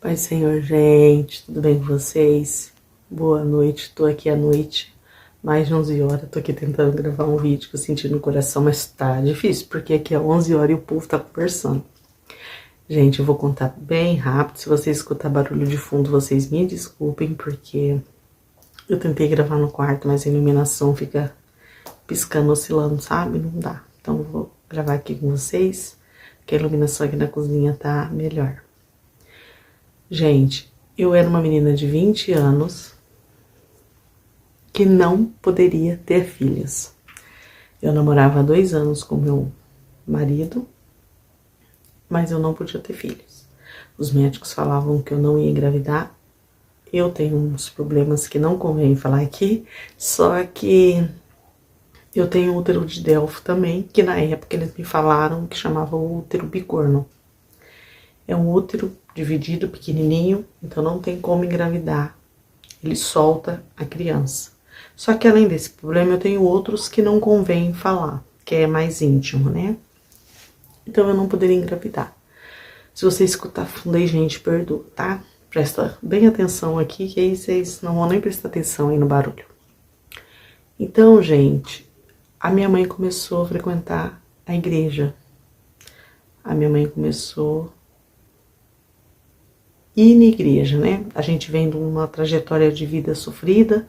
Pai Senhor, gente, tudo bem com vocês? Boa noite, tô aqui à noite, mais de 11 horas, tô aqui tentando gravar um vídeo que eu senti no coração, mas tá difícil, porque aqui é 11 horas e o povo tá conversando. Gente, eu vou contar bem rápido, se vocês escutar barulho de fundo, vocês me desculpem, porque eu tentei gravar no quarto, mas a iluminação fica piscando, oscilando, sabe? Não dá. Então eu vou gravar aqui com vocês, que a iluminação aqui na cozinha tá melhor. Gente, eu era uma menina de 20 anos que não poderia ter filhos. Eu namorava há 2 anos com meu marido, mas eu não podia ter filhos. Os médicos falavam que eu não ia engravidar. Eu tenho uns problemas que não convém falar aqui, só que eu tenho útero de Delfo também, que na época eles me falaram que chamava útero bicorno. É um útero dividido, pequenininho, então não tem como engravidar. Ele solta a criança. Só que além desse problema, eu tenho outros que não convém falar, que é mais íntimo, né? Então eu não poderia engravidar. Se você escutar fundo aí, gente, perdoa, tá? Presta bem atenção aqui, que aí vocês não vão nem prestar atenção aí no barulho. Então, gente, a minha mãe começou a frequentar a igreja. A minha mãe começou ir na igreja, né? A gente vem de uma trajetória de vida sofrida,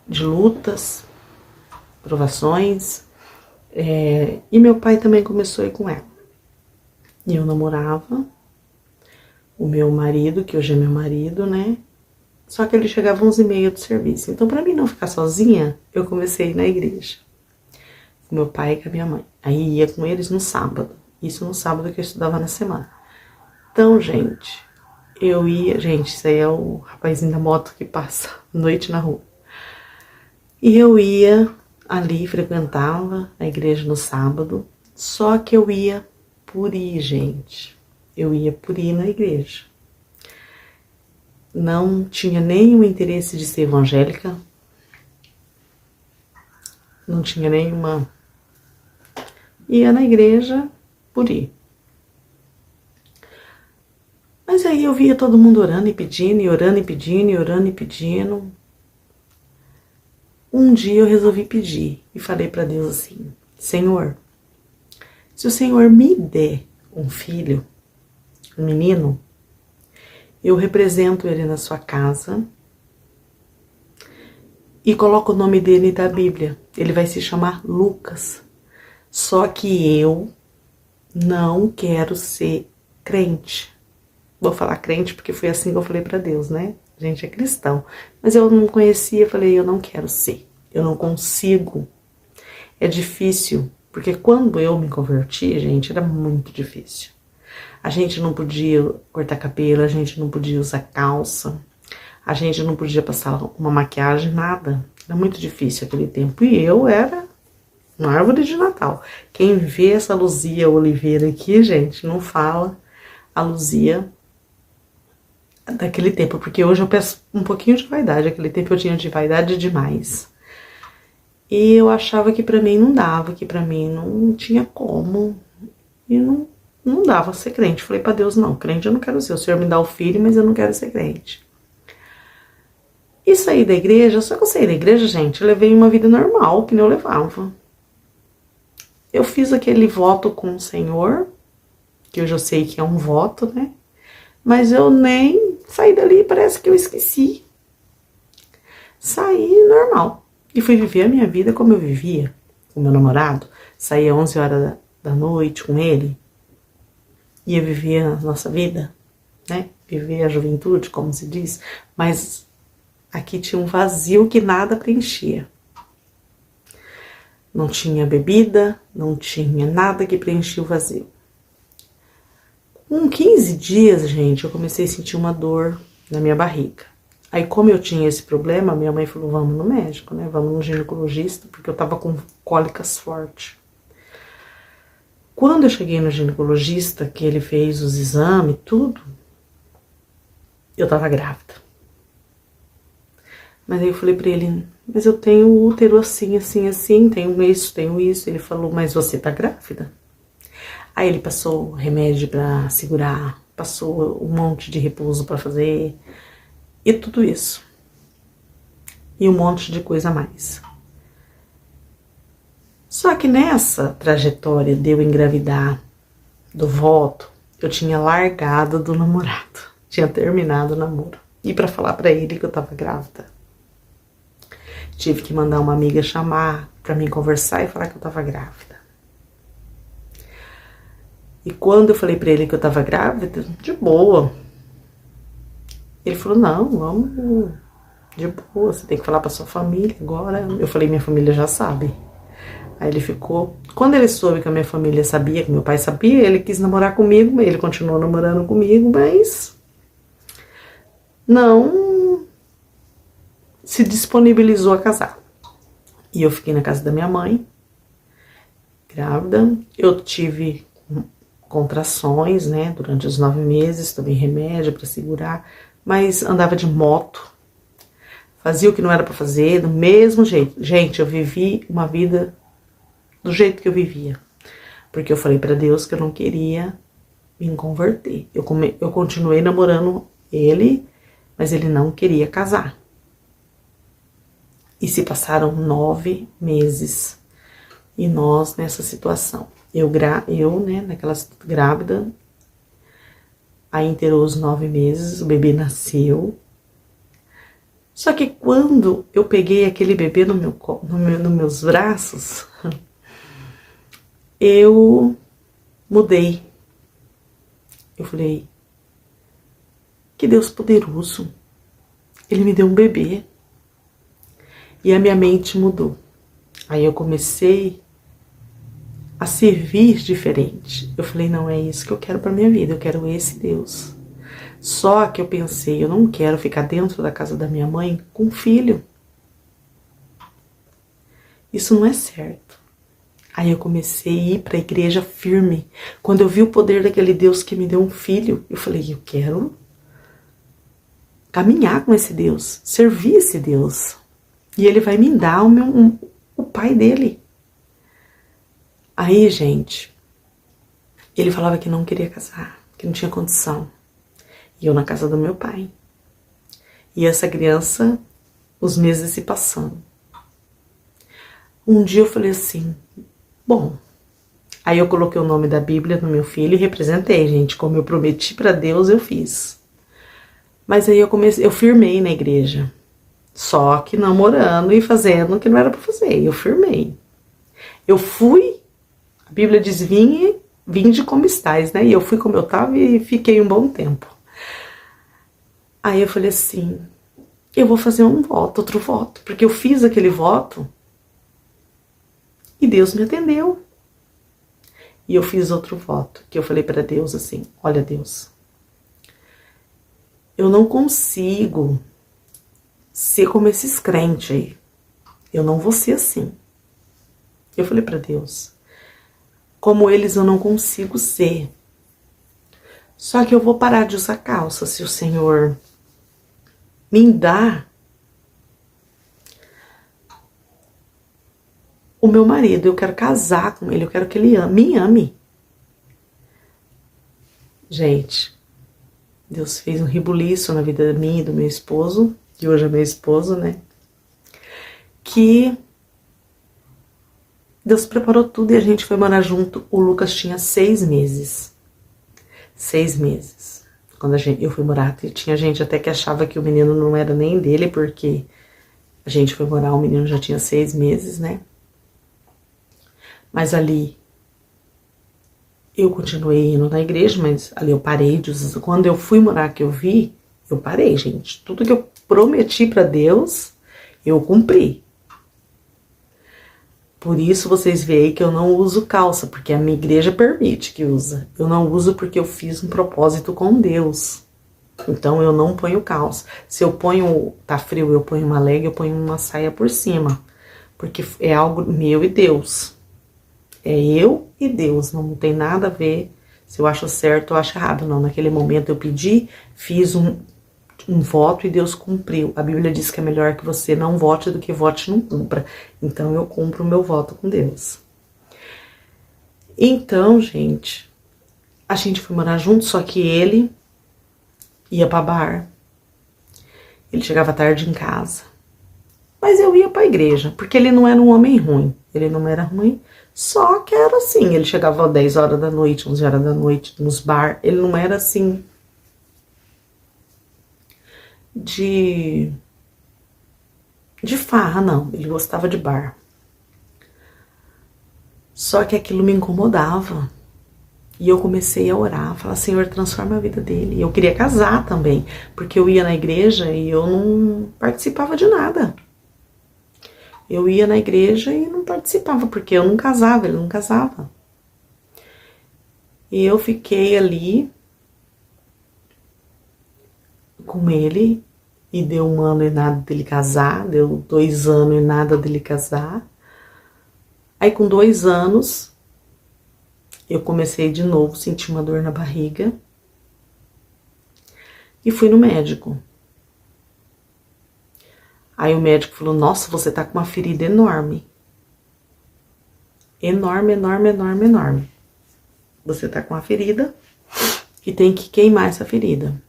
de lutas, provações, e meu pai também começou a ir com ela. E eu namorava o meu marido, que hoje é meu marido, né? Só que ele chegava 11h30 do serviço. Então, pra mim não ficar sozinha, eu comecei a ir na igreja. Com meu pai e com a minha mãe. Aí ia com eles no sábado. Isso no sábado que eu estudava na semana. Então, gente, eu ia... Gente, isso aí é o rapazinho da moto que passa a noite na rua. E eu ia ali, frequentava a igreja no sábado. Só que eu ia por ir, gente. Eu ia por ir na igreja. Não tinha nenhum interesse de ser evangélica. Não tinha nenhuma... Ia na igreja por ir. Mas aí eu via todo mundo orando e pedindo, e orando e pedindo, e orando e pedindo. Um dia eu resolvi pedir e falei para Deus assim: Senhor, se o Senhor me der um filho, um menino, eu represento ele na sua casa e coloco o nome dele da Bíblia. Ele vai se chamar Lucas. Só que eu não quero ser crente. Vou falar crente porque foi assim que eu falei para Deus, né? A gente é cristão. Mas eu não conhecia, falei, eu não quero ser. Eu não consigo. É difícil, porque quando eu me converti, gente, era muito difícil. A gente não podia cortar cabelo, a gente não podia usar calça, a gente não podia passar uma maquiagem, nada. Era muito difícil aquele tempo. E eu era uma árvore de Natal. Quem vê essa Luzia Oliveira aqui, gente, não fala a Luzia daquele tempo, porque hoje eu peço um pouquinho de vaidade. Aquele tempo eu tinha de vaidade demais. E eu achava que pra mim não dava, que pra mim não tinha como. E não dava ser crente. Falei pra Deus, não, crente eu não quero ser. O Senhor me dá o filho, mas eu não quero ser crente. E saí da igreja, só que eu saí da igreja, gente, eu levei uma vida normal, que nem eu levava. Eu fiz aquele voto com o Senhor, que eu já sei que é um voto, né? Mas eu nem saí dali, parece que eu esqueci. Saí normal. E fui viver a minha vida como eu vivia, com meu namorado. Saía 11 horas da noite com ele. Ia viver a nossa vida, né? Viver a juventude, como se diz. Mas aqui tinha um vazio que nada preenchia. Não tinha bebida, não tinha nada que preenchia o vazio. Com 15 dias, gente, eu comecei a sentir uma dor na minha barriga. Aí, como eu tinha esse problema, minha mãe falou, vamos no médico, né? Vamos no ginecologista, porque eu tava com cólicas fortes. Quando eu cheguei no ginecologista, que ele fez os exames, tudo, eu tava grávida. Mas aí eu falei pra ele, mas eu tenho útero assim, assim, assim, tenho isso, tenho isso. Ele falou, mas você tá grávida? Aí ele passou remédio pra segurar passou um monte de repouso para fazer, e tudo isso. E um monte de coisa a mais. Só que nessa trajetória de eu engravidar do voto, eu tinha largado do namorado. Tinha terminado o namoro. E pra falar pra ele que eu tava grávida. Tive que mandar uma amiga chamar pra mim conversar e falar que eu tava grávida. E quando eu falei pra ele que eu tava grávida, de boa. Ele falou, não, vamos de boa, você tem que falar pra sua família agora. Eu falei, minha família já sabe. Aí ele ficou... Quando ele soube que a minha família sabia, que meu pai sabia, ele quis namorar comigo, ele continuou namorando comigo, mas não se disponibilizou a casar. E eu fiquei na casa da minha mãe, grávida. Eu tive contrações, né, durante os 9 meses, tomei remédio pra segurar, mas andava de moto, fazia o que não era pra fazer, do mesmo jeito. Gente, eu vivi uma vida do jeito que eu vivia, porque eu falei pra Deus que eu não queria me converter. Eu continuei namorando ele, mas ele não queria casar. E se passaram 9 meses e nós nessa situação. Eu né, naquela grávida, aí inteirou os 9 meses, o bebê nasceu. Só que quando eu peguei aquele bebê nos meus braços, eu mudei. Eu falei, que Deus poderoso, Ele me deu um bebê. E a minha mente mudou. Aí eu comecei a servir diferente. Eu falei, não é isso que eu quero pra minha vida, eu quero esse Deus. Só que eu pensei, eu não quero ficar dentro da casa da minha mãe com um filho. Isso não é certo. Aí eu comecei a ir pra igreja firme. Quando eu vi o poder daquele Deus que me deu um filho, eu falei, eu quero caminhar com esse Deus, servir esse Deus. E ele vai me dar o pai dele. Aí, gente, ele falava que não queria casar, que não tinha condição. E eu na casa do meu pai. E essa criança, os meses se passando. Um dia eu falei assim, bom, aí eu coloquei o nome da Bíblia no meu filho e representei, gente, como eu prometi pra Deus, eu fiz. Mas aí eu firmei na igreja. Só que namorando e fazendo o que não era pra fazer. Eu firmei. Eu fui, a Bíblia diz, vinde como estais, né? E eu fui como eu tava e fiquei um bom tempo. Aí eu falei assim, eu vou fazer um voto, outro voto. Porque eu fiz aquele voto e Deus me atendeu. E eu fiz outro voto, que eu falei pra Deus assim, olha Deus, eu não consigo ser como esses crentes aí. Eu não vou ser assim. Eu falei pra Deus, como eles eu não consigo ser. Só que eu vou parar de usar calça se o Senhor me dá o meu marido. Eu quero casar com ele, eu quero que ele me ame. Gente, Deus fez um rebuliço na vida minha e do meu esposo, que hoje é meu esposo, né? Que Deus preparou tudo e a gente foi morar junto. O Lucas tinha 6 meses. 6 meses. Quando eu fui morar, tinha gente até que achava que o menino não era nem dele, porque a gente foi morar, o menino já tinha 6 meses, né? Mas ali eu continuei indo na igreja, mas ali eu parei de usar. Quando eu fui morar, que eu vi, eu parei, gente. Tudo que eu prometi pra Deus, eu cumpri. Por isso vocês veem que eu não uso calça, porque a minha igreja permite que usa. Eu não uso porque eu fiz um propósito com Deus. Então eu não ponho calça. Se eu ponho, tá frio, eu ponho uma leg, eu ponho uma saia por cima. Porque é algo meu e Deus. É eu e Deus, não tem nada a ver se eu acho certo ou acho errado, não. Naquele momento eu pedi, fiz um voto e Deus cumpriu. A Bíblia diz que é melhor que você não vote do que vote e não cumpra. Então eu cumpro o meu voto com Deus. Então, gente, A gente foi morar junto, só que ele ia pra bar. Ele chegava tarde em casa. Mas eu ia pra igreja, porque ele não era um homem ruim. Ele não era ruim, só que era assim. Ele chegava às 10 horas da noite, 11 horas da noite, nos bar. Ele não era assim de farra, não. Ele gostava de bar. Só que aquilo me incomodava. E eu comecei a orar, falar, Senhor, transforma a vida dele. E eu queria casar também, porque eu ia na igreja e eu não participava de nada. Eu ia na igreja e não participava, porque eu não casava, ele não casava. E eu fiquei ali com ele, e deu 1 ano e nada dele casar, deu 2 anos e nada dele casar. Aí com 2 anos, eu comecei de novo a sentir uma dor na barriga e fui no médico. Aí o médico falou, nossa, você tá com uma ferida enorme. Enorme, enorme, enorme, enorme. Você tá com uma ferida e tem que queimar essa ferida.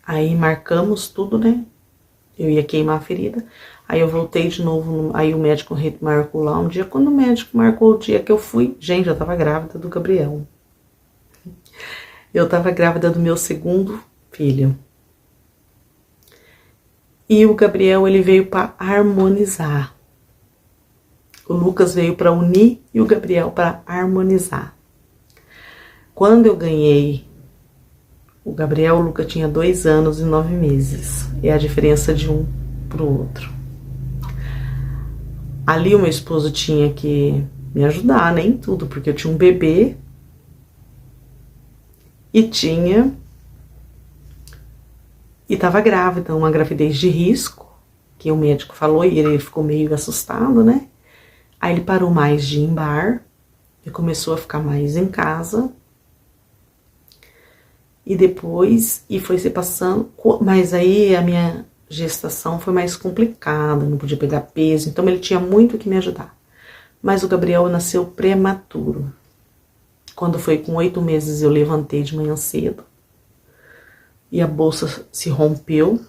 Aí marcamos tudo, né? Eu ia queimar a ferida. Aí eu voltei de novo, aí o médico marcou lá um dia. Quando o médico marcou o dia que eu fui, gente, eu tava grávida do Gabriel. Eu tava grávida do meu 2º filho. E o Gabriel, ele veio para harmonizar. O Lucas veio para unir e o Gabriel para harmonizar. Quando eu ganhei o Gabriel, o Lucas tinha 2 anos e 9 meses. É a diferença de um pro outro. Ali o meu esposo tinha que me ajudar, né, em tudo, porque eu tinha um bebê e tava grávida, uma gravidez de risco, que o médico falou e ele ficou meio assustado, né? Aí ele parou mais de ir em bar e começou a ficar mais em casa. E depois, foi se passando, mas aí a minha gestação foi mais complicada, não podia pegar peso, então ele tinha muito que me ajudar. Mas o Gabriel nasceu prematuro. Quando foi com 8 meses eu levantei de manhã cedo e a bolsa se rompeu.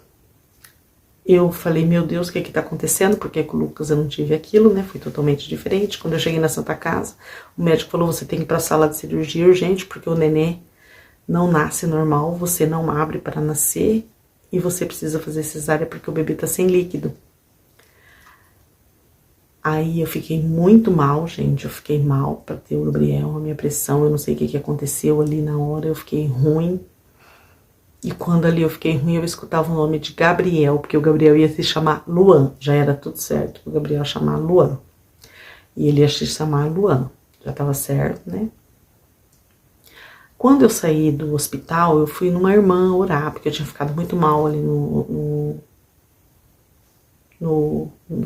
Eu falei, meu Deus, o que tá acontecendo? Porque com o Lucas eu não tive aquilo, né? Foi totalmente diferente. Quando eu cheguei na Santa Casa, o médico falou, você tem que ir pra sala de cirurgia urgente, porque o neném não nasce normal, você não abre para nascer e você precisa fazer cesárea porque o bebê tá sem líquido. Aí eu fiquei muito mal, gente, eu fiquei mal para ter o Gabriel, a minha pressão, eu não sei o que aconteceu ali na hora, eu fiquei ruim. E quando ali eu fiquei ruim, eu escutava o nome de Gabriel, porque o Gabriel ia se chamar Luan, já era tudo certo, o Gabriel ia chamar Luan. E ele ia se chamar Luan, já tava certo, né? Quando eu saí do hospital, eu fui numa irmã orar, porque eu tinha ficado muito mal ali no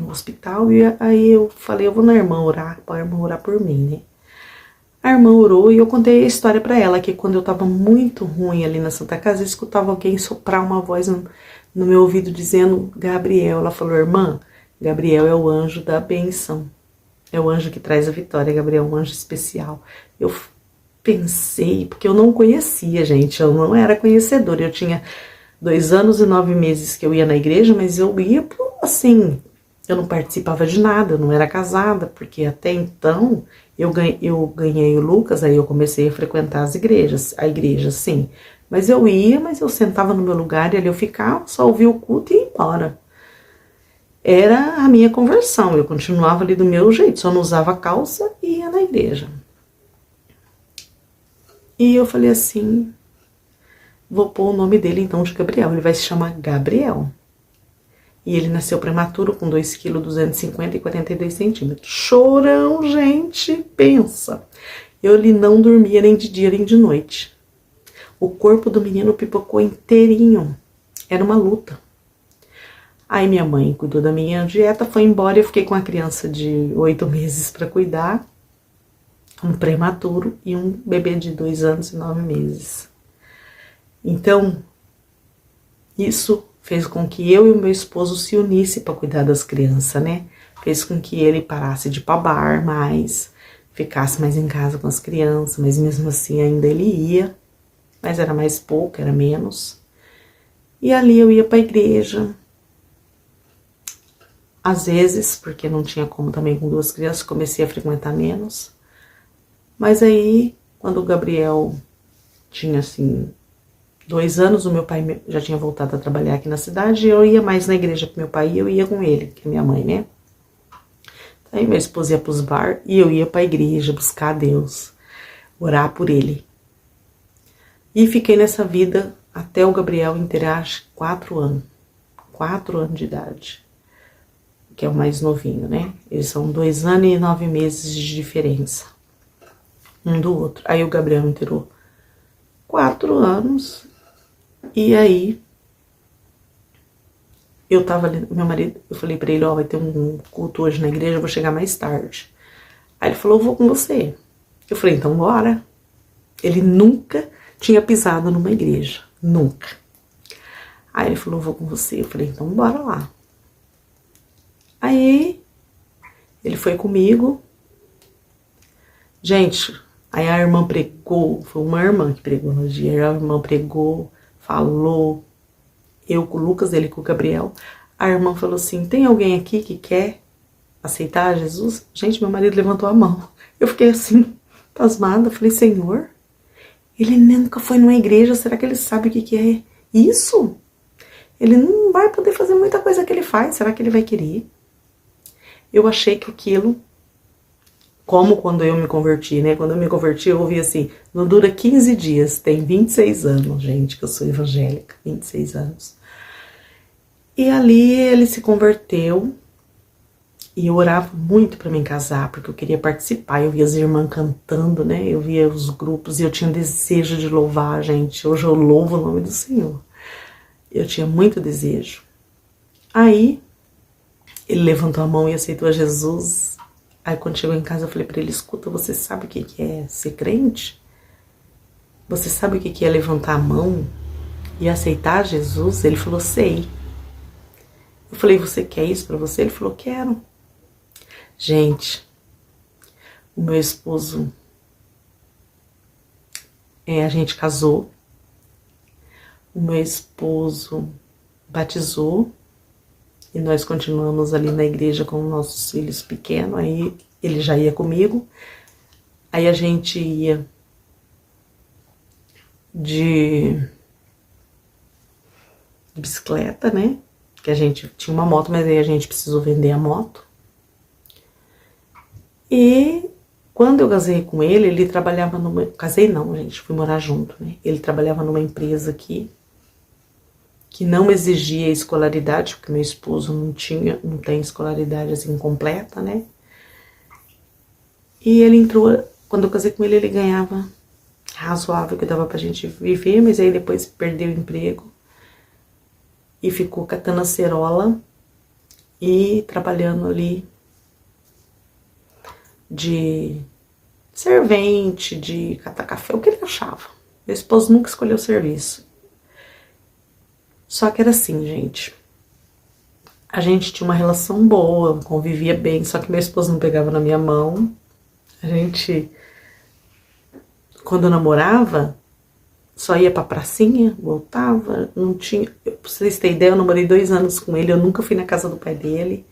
hospital, e aí eu falei, eu vou na irmã orar, para a irmã orar por mim, né? A irmã orou e eu contei a história pra ela, que quando eu tava muito ruim ali na Santa Casa, eu escutava alguém soprar uma voz no meu ouvido dizendo, Gabriel. Ela falou, irmã, Gabriel é o anjo da bênção, é o anjo que traz a vitória, Gabriel é um anjo especial. Eu pensei, porque eu não conhecia, gente, eu não era conhecedora, eu tinha 2 anos e 9 meses que eu ia na igreja, mas eu ia, assim, eu não participava de nada, eu não era casada, porque até então eu ganhei o Lucas, aí eu comecei a frequentar a igreja, sim. Mas eu ia, mas eu sentava no meu lugar e ali eu ficava, só ouvia o culto e ia embora. Era a minha conversão, eu continuava ali do meu jeito, só não usava calça e ia na igreja. E eu falei assim, vou pôr o nome dele então de Gabriel, ele vai se chamar Gabriel. E ele nasceu prematuro com 2 kg, 250 e 42 centímetros. Chorão, gente, pensa. Ele não dormia nem de dia nem de noite. O corpo do menino pipocou inteirinho. Era uma luta. Aí minha mãe cuidou da minha dieta, foi embora e eu fiquei com a criança de 8 meses para cuidar. Um prematuro e um bebê de 2 anos e 9 meses. Então, isso fez com que eu e o meu esposo se unissem para cuidar das crianças, né? Fez com que ele parasse de ir pra bar mais, ficasse mais em casa com as crianças, mas mesmo assim ainda ele ia, mas era mais pouco, era menos. E ali eu ia para a igreja, às vezes, porque não tinha como também com 2 crianças, comecei a frequentar menos. Mas aí, quando o Gabriel tinha assim 2 anos, o meu pai já tinha voltado a trabalhar aqui na cidade, e eu ia mais na igreja com meu pai e eu ia com ele, que é minha mãe, né? Aí meu esposo ia pros bar e eu ia pra igreja buscar a Deus, orar por ele. E fiquei nessa vida até o Gabriel inteirar, acho que 4 anos. 4 anos de idade, que é o mais novinho, né? Eles são 2 anos e 9 meses de diferença um do outro. Aí o Gabriel inteirou 4 anos e aí eu tava ali, meu marido, eu falei pra ele, ó, vai ter um culto hoje na igreja, eu vou chegar mais tarde. Aí ele falou, eu vou com você. Eu falei, então bora. Ele nunca tinha pisado numa igreja, nunca. Aí ele falou, vou com você. Eu falei, então bora lá. Aí ele foi comigo. Gente, aí a irmã pregou, foi uma irmã que pregou no dia. A irmã pregou, falou, eu com o Lucas, ele com o Gabriel. A irmã falou assim, tem alguém aqui que quer aceitar Jesus? Gente, meu marido levantou a mão. Eu fiquei assim, pasmada, falei, Senhor, ele nunca foi numa igreja, será que ele sabe o que é isso? Ele não vai poder fazer muita coisa que ele faz, será que ele vai querer? Eu achei que aquilo, como quando eu me converti, né? Quando eu me converti, eu ouvi assim, não dura 15 dias, tem 26 anos, gente, que eu sou evangélica, 26 anos. E ali ele se converteu, e eu orava muito para me casar, porque eu queria participar, eu via as irmãs cantando, né? Eu via os grupos, e eu tinha desejo de louvar, gente. Hoje eu louvo o nome do Senhor. Eu tinha muito desejo. Aí, ele levantou a mão e aceitou a Jesus. Aí quando chegou em casa eu falei pra ele, escuta, você sabe o que é ser crente? Você sabe o que é levantar a mão e aceitar Jesus? Ele falou, sei. Eu falei, você quer isso pra você? Ele falou, quero. Gente, o meu esposo, a gente casou. O meu esposo batizou. E nós continuamos ali na igreja com nossos filhos pequenos, aí ele já ia comigo. Aí a gente ia de bicicleta, né? Que a gente tinha uma moto, mas aí a gente precisou vender a moto. E quando eu casei com ele trabalhava numa... Casei não, gente, fui morar junto, né? Ele trabalhava numa empresa aqui, que não exigia escolaridade, porque meu esposo não tem escolaridade assim completa, né? E ele entrou, quando eu casei com ele ganhava razoável, que dava pra gente viver, mas aí depois perdeu o emprego e ficou catando acerola e trabalhando ali de servente, de catar café, o que ele achava. Meu esposo nunca escolheu serviço. Só que era assim, gente, a gente tinha uma relação boa, convivia bem, só que meu esposo não pegava na minha mão. A gente, quando eu namorava, só ia pra pracinha, voltava, não tinha... Pra vocês terem ideia, eu namorei 2 anos com ele, eu nunca fui na casa do pai dele.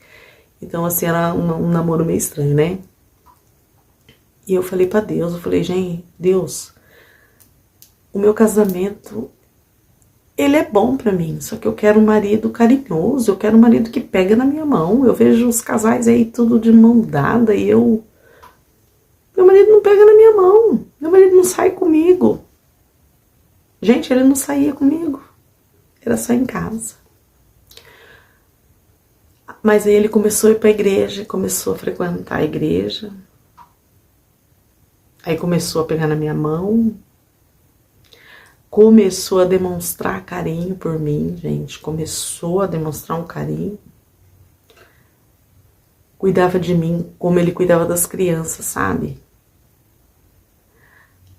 Então, assim, era um namoro meio estranho, né? E eu falei pra Deus, eu falei, gente, Deus, o meu casamento... ele é bom pra mim, só que eu quero um marido carinhoso, eu quero um marido que pega na minha mão. Eu vejo os casais aí tudo de mão dada e eu... Meu marido não pega na minha mão, meu marido não sai comigo. Gente, ele não saía comigo, era só em casa. Mas aí ele começou a ir pra igreja, começou a frequentar a igreja. Aí começou a pegar na minha mão. Começou a demonstrar carinho por mim, gente. Começou a demonstrar um carinho. Cuidava de mim como ele cuidava das crianças, sabe?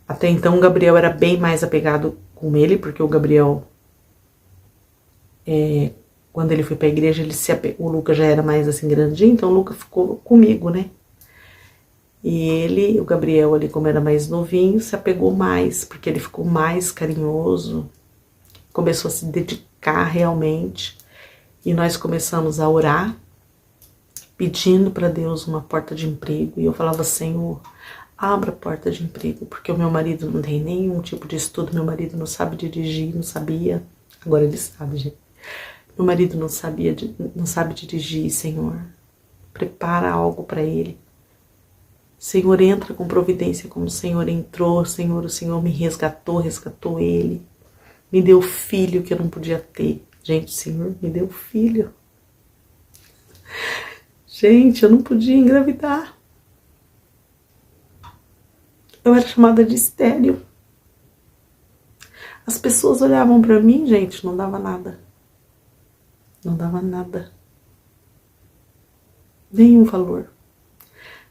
Até então o Gabriel era bem mais apegado com ele, porque o Gabriel, quando ele foi pra igreja, o Lucas já era mais assim grandinho, então o Lucas ficou comigo, né? E ele, o Gabriel ali, como era mais novinho, se apegou mais, porque ele ficou mais carinhoso, começou a se dedicar realmente. E nós começamos a orar, pedindo para Deus uma porta de emprego. E eu falava, Senhor, abra a porta de emprego, porque o meu marido não tem nenhum tipo de estudo, meu marido não sabe dirigir, não sabia. Agora ele sabe, gente. Meu marido não sabe dirigir, Senhor. Prepara algo para ele. Senhor, entra com providência como o Senhor entrou. Senhor, o Senhor me resgatou ele. Me deu filho que eu não podia ter. Gente, o Senhor me deu filho. Gente, eu não podia engravidar. Eu era chamada de estéril. As pessoas olhavam para mim, gente, não dava nada. Não dava nada. Nenhum valor.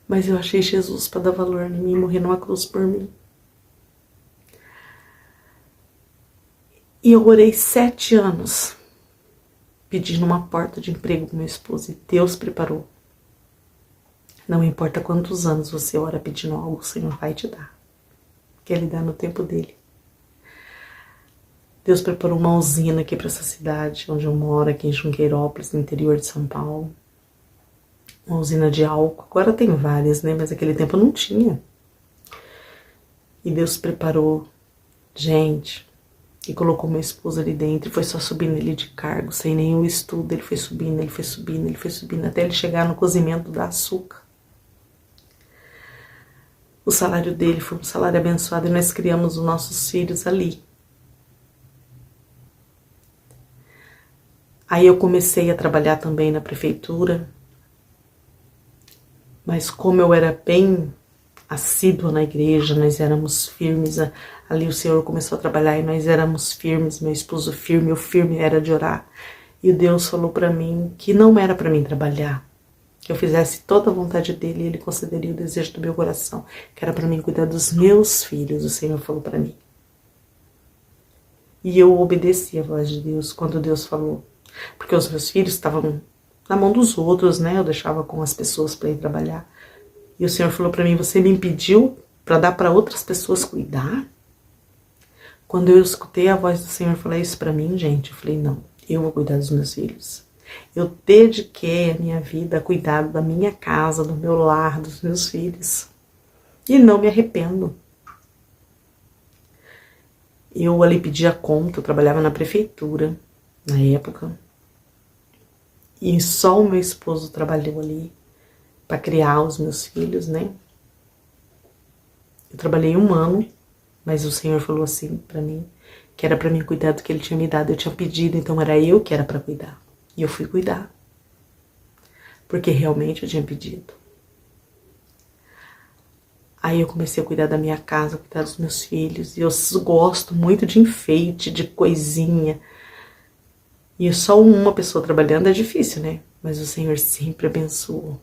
Mas eu achei Jesus para dar valor em mim, morrer numa cruz por mim. E eu orei 7 anos pedindo uma porta de emprego para meu esposo. E Deus preparou. Não importa quantos anos você ora pedindo algo, o Senhor vai te dar. Porque Ele dá no tempo dele. Deus preparou uma usina aqui para essa cidade, onde eu moro, aqui em Junqueirópolis, no interior de São Paulo. Uma usina de álcool. Agora tem várias, né? Mas naquele tempo não tinha. E Deus preparou gente e colocou meu esposo ali dentro. E foi só subindo ele de cargo, sem nenhum estudo. Ele foi subindo, até ele chegar no cozimento da açúcar. O salário dele foi um salário abençoado e nós criamos os nossos filhos ali. Aí eu comecei a trabalhar também na prefeitura, mas como eu era bem assídua na igreja, nós éramos firmes, ali o Senhor começou a trabalhar e nós éramos firmes, meu esposo firme, o firme era de orar. E o Deus falou para mim que não era para mim trabalhar, que eu fizesse toda a vontade dele e ele concederia o desejo do meu coração, que era para mim cuidar dos meus filhos, o Senhor falou para mim. E eu obedeci a voz de Deus quando Deus falou. Porque os meus filhos estavam na mão dos outros, né? Eu deixava com as pessoas para ir trabalhar. E o Senhor falou para mim, você me impediu para dar para outras pessoas cuidar? Quando eu escutei a voz do Senhor falar isso para mim, gente, eu falei, não, eu vou cuidar dos meus filhos. Eu dediquei a minha vida a cuidar da minha casa, do meu lar, dos meus filhos. E não me arrependo. Eu ali pedia conta, eu trabalhava na prefeitura na época. E só o meu esposo trabalhou ali para criar os meus filhos, né? Eu trabalhei 1 ano, mas o Senhor falou assim para mim, que era para mim cuidar do que Ele tinha me dado. Eu tinha pedido, então era eu que era para cuidar. E eu fui cuidar. Porque realmente eu tinha pedido. Aí eu comecei a cuidar da minha casa, cuidar dos meus filhos. E eu gosto muito de enfeite, de coisinha. E só uma pessoa trabalhando é difícil, né? Mas o Senhor sempre abençoou.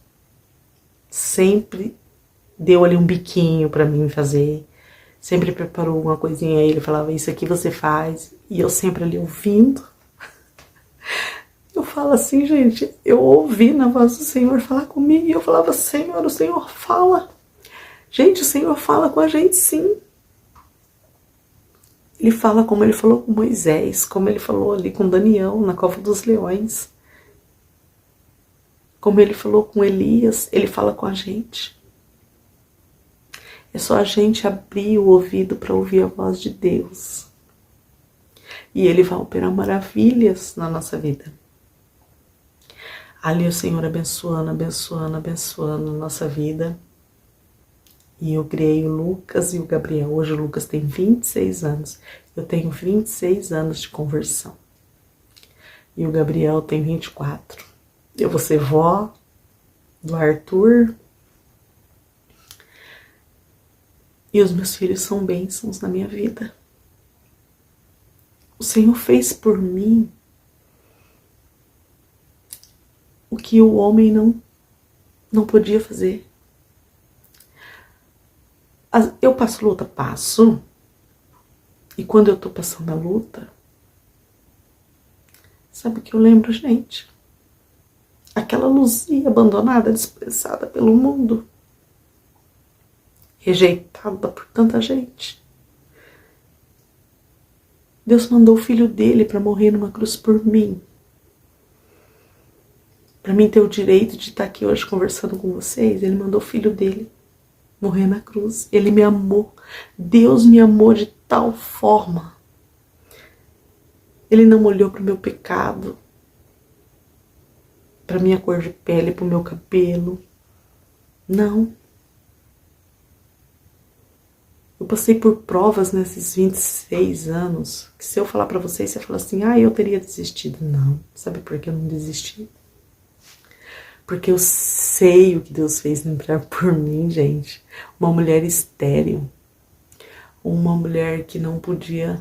Sempre deu ali um biquinho pra mim fazer. Sempre preparou uma coisinha aí. Ele falava, isso aqui você faz. E eu sempre ali ouvindo. Eu falo assim, gente, eu ouvi na voz do Senhor falar comigo. E eu falava, Senhor, o Senhor fala. Gente, o Senhor fala com a gente sim. Ele fala como ele falou com Moisés, como ele falou ali com Daniel na cova dos leões. Como ele falou com Elias, ele fala com a gente. É só a gente abrir o ouvido para ouvir a voz de Deus. E Ele vai operar maravilhas na nossa vida. Ali o Senhor abençoando, abençoando, abençoando a nossa vida. E eu criei o Lucas e o Gabriel. Hoje o Lucas tem 26 anos. Eu tenho 26 anos de conversão. E o Gabriel tem 24. Eu vou ser vó do Arthur. E os meus filhos são bênçãos na minha vida. O Senhor fez por mim o que o homem não podia fazer. Eu passo luta? Passo. E quando eu tô passando a luta, sabe o que eu lembro, gente? Aquela Luzia abandonada, desprezada pelo mundo. rejeitada por tanta gente. Deus mandou o filho dele para morrer numa cruz por mim. Para mim ter o direito de estar aqui hoje conversando com vocês, ele mandou o filho dele morrer na cruz. Ele me amou. Deus me amou de tal forma. Ele não olhou para o meu pecado, para minha cor de pele, para o meu cabelo. Não. Eu passei por provas nesses 26 anos, que se eu falar para vocês, você fala assim, eu teria desistido. Não. Sabe por que eu não desisti? Porque eu sei o que Deus fez por mim, gente. Uma mulher estéril. Uma mulher que não podia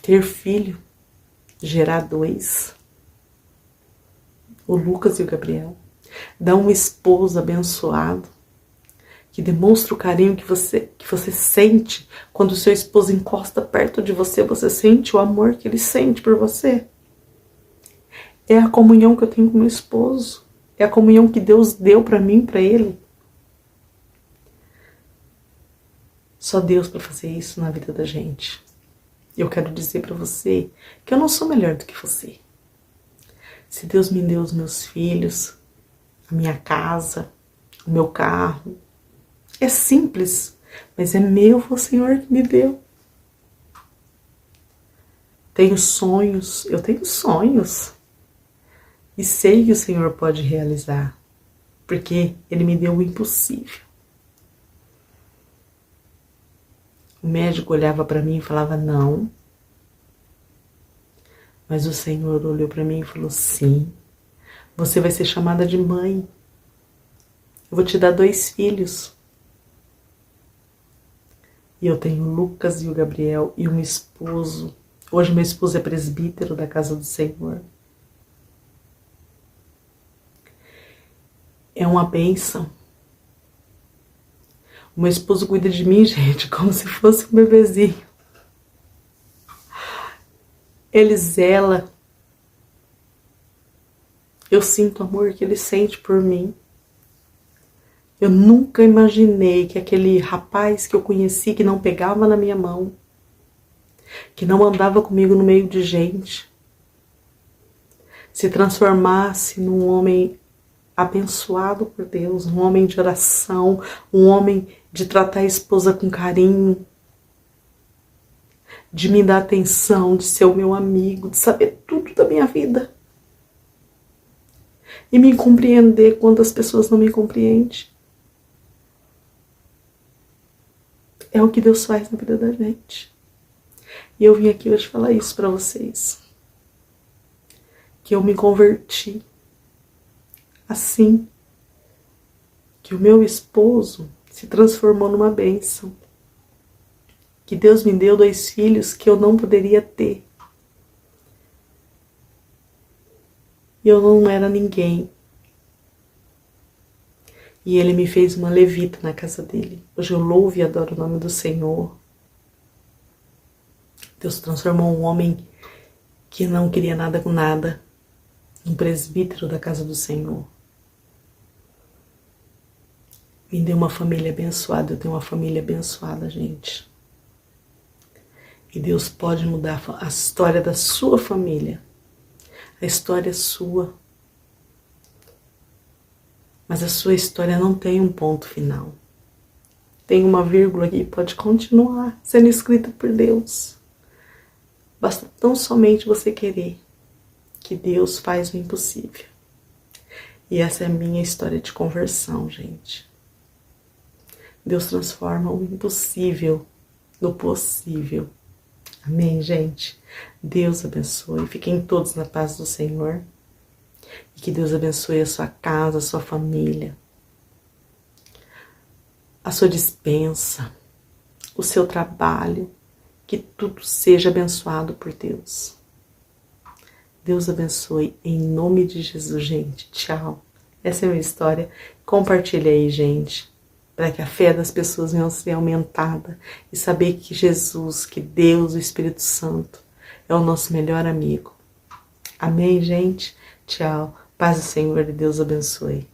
ter filho. Gerar 2. O Lucas e o Gabriel. Dar um esposo abençoado. Que demonstra o carinho que você sente. Quando o seu esposo encosta perto de você, você sente o amor que ele sente por você. É a comunhão que eu tenho com meu esposo. É a comunhão que Deus deu para mim, para ele. Só Deus para fazer isso na vida da gente. Eu quero dizer para você que eu não sou melhor do que você. Se Deus me deu os meus filhos, a minha casa, o meu carro, é simples, mas é meu, foi o Senhor que me deu. Tenho sonhos, eu tenho sonhos. E sei que o Senhor pode realizar, porque Ele me deu o impossível. O médico olhava para mim e falava não. Mas o Senhor olhou para mim e falou sim. Você vai ser chamada de mãe. Eu vou te dar 2 filhos. E eu tenho o Lucas e o Gabriel e um esposo. Hoje meu esposo é presbítero da casa do Senhor. É uma bênção. O meu esposo cuida de mim, gente, como se fosse um bebezinho. Ele zela. Eu sinto o amor que ele sente por mim. Eu nunca imaginei que aquele rapaz que eu conheci, que não pegava na minha mão, que não andava comigo no meio de gente, se transformasse num homem abençoado por Deus, um homem de oração, um homem de tratar a esposa com carinho, de me dar atenção, de ser o meu amigo, de saber tudo da minha vida. E me compreender quando as pessoas não me compreendem. É o que Deus faz na vida da gente. E eu vim aqui hoje falar isso para vocês. Que eu me converti. Assim que o meu esposo se transformou numa bênção. Que Deus me deu 2 filhos que eu não poderia ter. E eu não era ninguém. E Ele me fez uma levita na casa dele. Hoje eu louvo e adoro o nome do Senhor. Deus transformou um homem que não queria nada com nada, um presbítero da casa do Senhor. Me deu uma família abençoada, eu tenho uma família abençoada, gente. E Deus pode mudar a história da sua família. A história é sua. Mas a sua história não tem um ponto final. Tem uma vírgula aqui, pode continuar sendo escrita por Deus. Basta tão somente você querer, que Deus faz o impossível. E essa é a minha história de conversão, gente. Deus transforma o impossível no possível. Amém, gente? Deus abençoe. Fiquem todos na paz do Senhor. E que Deus abençoe a sua casa, a sua família, a sua despensa, o seu trabalho. Que tudo seja abençoado por Deus. Deus abençoe em nome de Jesus, gente. Tchau. Essa é a minha história. Compartilha aí, gente, para que a fé das pessoas venha a ser aumentada e saber que Jesus, que Deus, o Espírito Santo, é o nosso melhor amigo. Amém, gente? Tchau. Paz do Senhor e Deus abençoe.